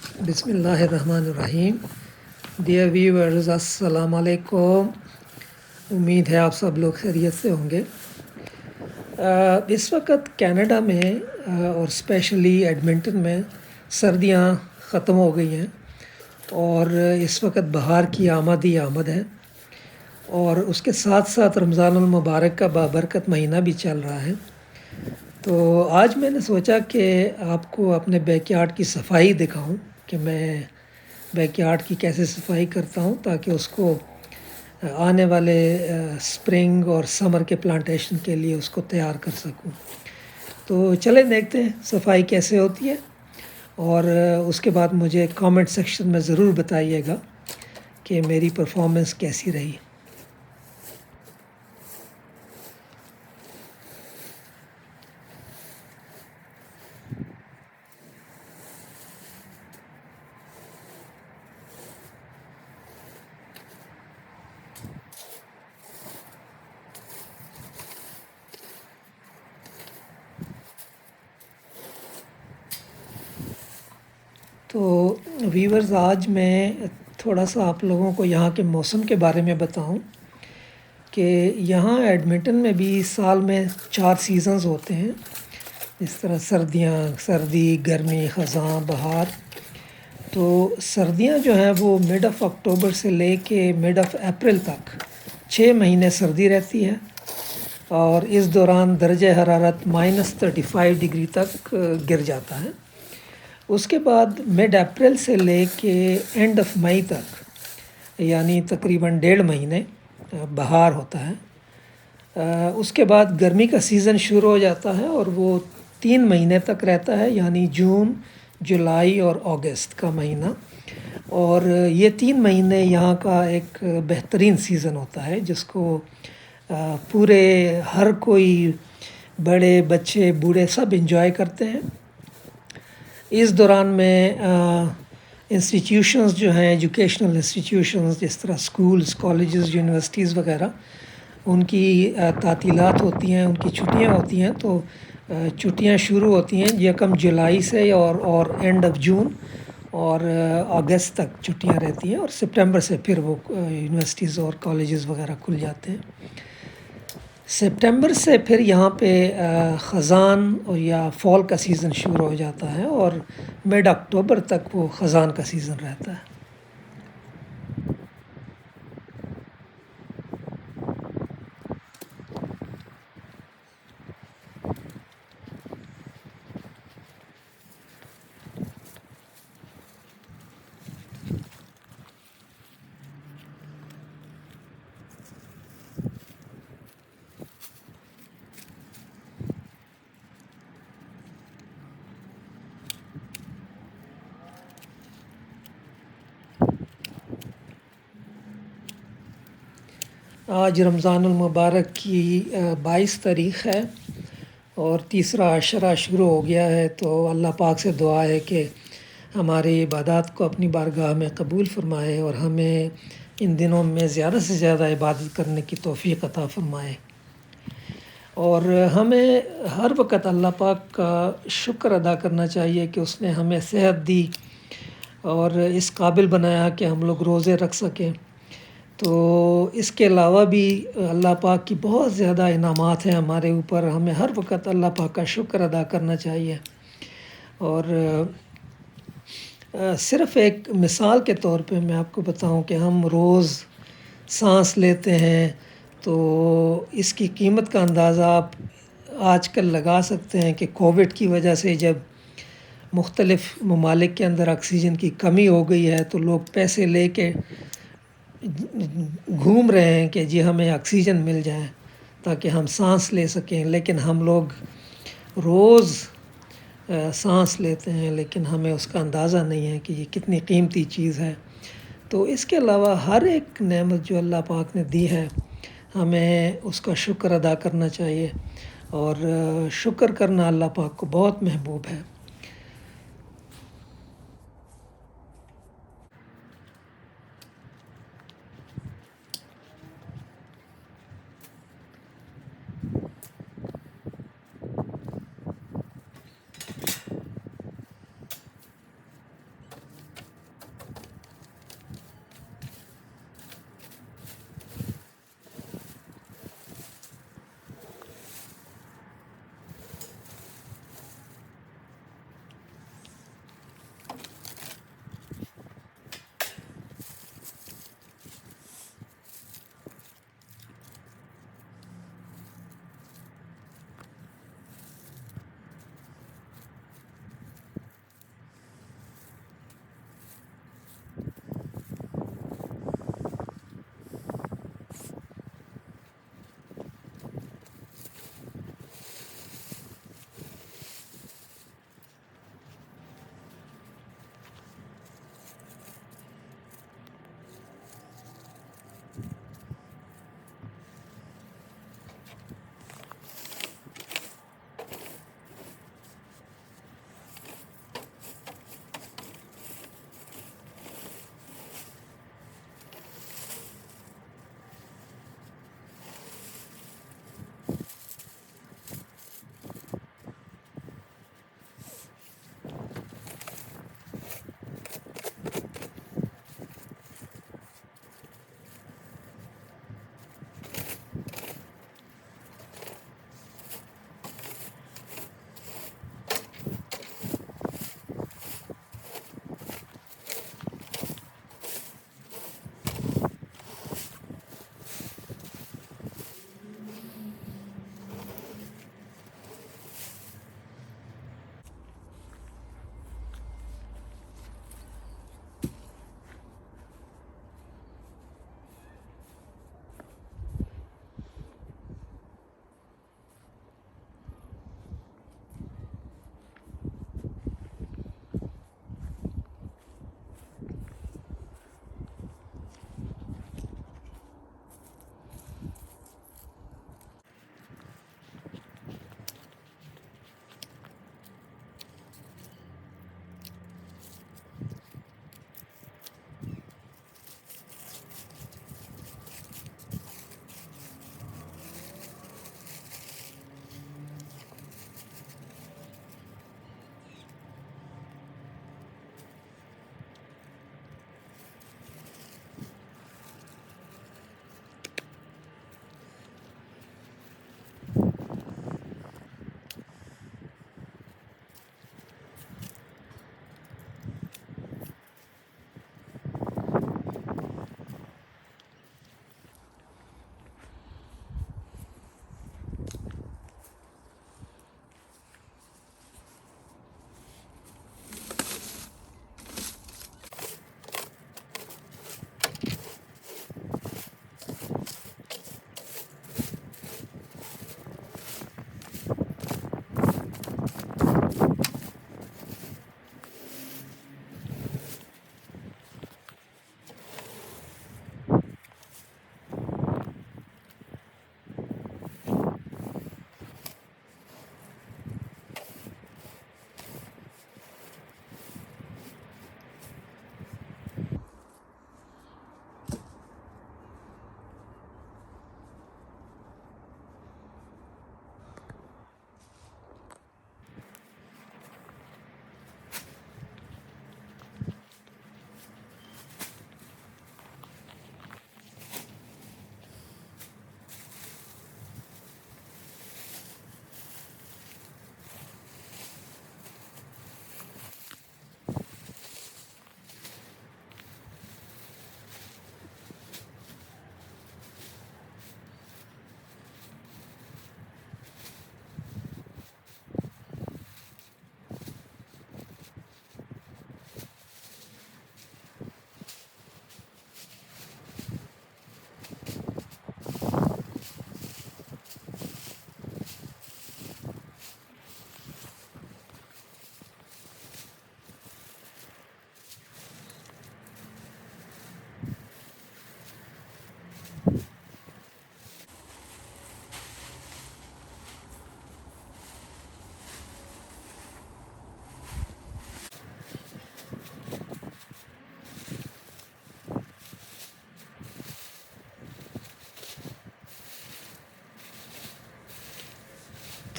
بسم اللہ الرحمن الرحیم. ڈیئر ویورز، السلام علیکم. امید ہے آپ سب لوگ خیریت سے ہوں گے. اس وقت کینیڈا میں اور اسپیشلی ایڈمنٹن میں سردیاں ختم ہو گئی ہیں اور اس وقت بہار کی آمد ہی آمد ہے، اور اس کے ساتھ ساتھ رمضان المبارک کا بابرکت مہینہ بھی چل رہا ہے. تو آج میں نے سوچا کہ آپ کو اپنے بیک یارڈ کی صفائی دکھاؤں کہ میں بیک یارڈ کی کیسے صفائی کرتا ہوں، تاکہ اس کو آنے والے اسپرنگ اور سمر کے پلانٹیشن کے لیے اس کو تیار کر سکوں. تو چلیں دیکھتے ہیں صفائی کیسے ہوتی ہے، اور اس کے بعد مجھے کامنٹ سیکشن میں ضرور بتائیے گا کہ میری پرفارمنس کیسی رہی. تو ویورز، آج میں تھوڑا سا آپ لوگوں کو یہاں کے موسم کے بارے میں بتاؤں کہ یہاں ایڈمنٹن میں بھی سال میں 4 سیزنز ہوتے ہیں، اس طرح سردی، گرمی، خزاں، بہار. تو سردیاں جو ہیں وہ مڈ آف اکتوبر سے لے کے مڈ آف اپریل تک 6 مہینے سردی رہتی ہے، اور اس دوران درجہ حرارت -35 ڈگری تک گر جاتا ہے. اس کے بعد مڈ اپریل سے لے کے اینڈ آف مئی تک، یعنی تقریباً 1.5 مہینے بہار ہوتا ہے. اس کے بعد گرمی کا سیزن شروع ہو جاتا ہے اور وہ 3 مہینے تک رہتا ہے، یعنی جون، جولائی اور اگست کا مہینہ. اور یہ 3 مہینے یہاں کا ایک بہترین سیزن ہوتا ہے، جس کو پورے ہر کوئی، بڑے بچے بوڑھے سب انجوائے کرتے ہیں. اس دوران میں انسٹیٹیوشنز جو ہیں، ایجوکیشنل انسٹیٹیوشنز جس طرح اسکولز، کالجز، یونیورسٹیز وغیرہ، ان کی تعطیلات ہوتی ہیں، ان کی چھٹیاں ہوتی ہیں. تو چھٹیاں شروع ہوتی ہیں 1 جولائی سے اور اینڈ آف جون اور اگست تک چھٹیاں رہتی ہیں، اور سپٹمبر سے پھر وہ یونیورسٹیز اور کالجز وغیرہ کھل جاتے ہیں. سپٹمبر سے پھر یہاں پہ خزان یا فال کا سیزن شروع ہو جاتا ہے، اور مڈ اکتوبر تک وہ خزان کا سیزن رہتا ہے. آج رمضان المبارک کی 22 تاریخ ہے، اور تیسرا عشرہ شروع ہو گیا ہے. تو اللہ پاک سے دعا ہے کہ ہماری عبادات کو اپنی بارگاہ میں قبول فرمائے، اور ہمیں ان دنوں میں زیادہ سے زیادہ عبادت کرنے کی توفیق عطا فرمائے. اور ہمیں ہر وقت اللہ پاک کا شکر ادا کرنا چاہیے کہ اس نے ہمیں صحت دی اور اس قابل بنایا کہ ہم لوگ روزے رکھ سکیں. تو اس کے علاوہ بھی اللہ پاک کی بہت زیادہ انعامات ہیں ہمارے اوپر. ہمیں ہر وقت اللہ پاک کا شکر ادا کرنا چاہیے. اور صرف ایک مثال کے طور پہ میں آپ کو بتاؤں کہ ہم روز سانس لیتے ہیں، تو اس کی قیمت کا اندازہ آپ آج کل لگا سکتے ہیں کہ کووڈ کی وجہ سے جب مختلف ممالک کے اندر آکسیجن کی کمی ہو گئی ہے، تو لوگ پیسے لے کے گھوم رہے ہیں کہ جی ہمیں آکسیجن مل جائے تاکہ ہم سانس لے سکیں. لیکن ہم لوگ روز سانس لیتے ہیں، لیکن ہمیں اس کا اندازہ نہیں ہے کہ یہ کتنی قیمتی چیز ہے. تو اس کے علاوہ ہر ایک نعمت جو اللہ پاک نے دی ہے، ہمیں اس کا شکر ادا کرنا چاہیے، اور شکر کرنا اللہ پاک کو بہت محبوب ہے.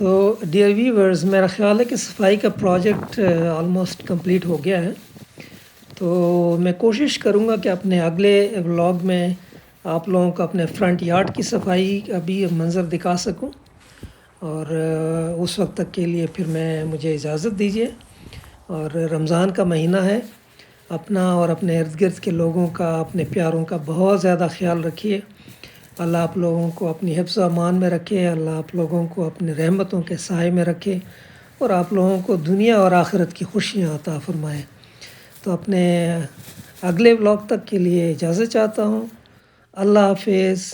تو ڈیئر ویورز، میرا خیال ہے کہ صفائی کا پروجیکٹ آلموسٹ کمپلیٹ ہو گیا ہے. تو میں کوشش کروں گا کہ اپنے اگلے ولاگ میں آپ لوگوں کو اپنے فرنٹ یارڈ کی صفائی کا بھی منظر دکھا سکوں. اور اس وقت تک کے لیے پھر مجھے اجازت دیجیے. اور رمضان کا مہینہ ہے، اپنا اور اپنے ارد گرد کے لوگوں کا، اپنے پیاروں کا بہت زیادہ خیال رکھیے. اللہ آپ لوگوں کو اپنی حفظ و امان میں رکھے، اللہ آپ لوگوں کو اپنی رحمتوں کے سائے میں رکھے، اور آپ لوگوں کو دنیا اور آخرت کی خوشیاں عطا فرمائے. تو اپنے اگلے ولاگ تک کے لیے اجازت چاہتا ہوں. اللہ حافظ.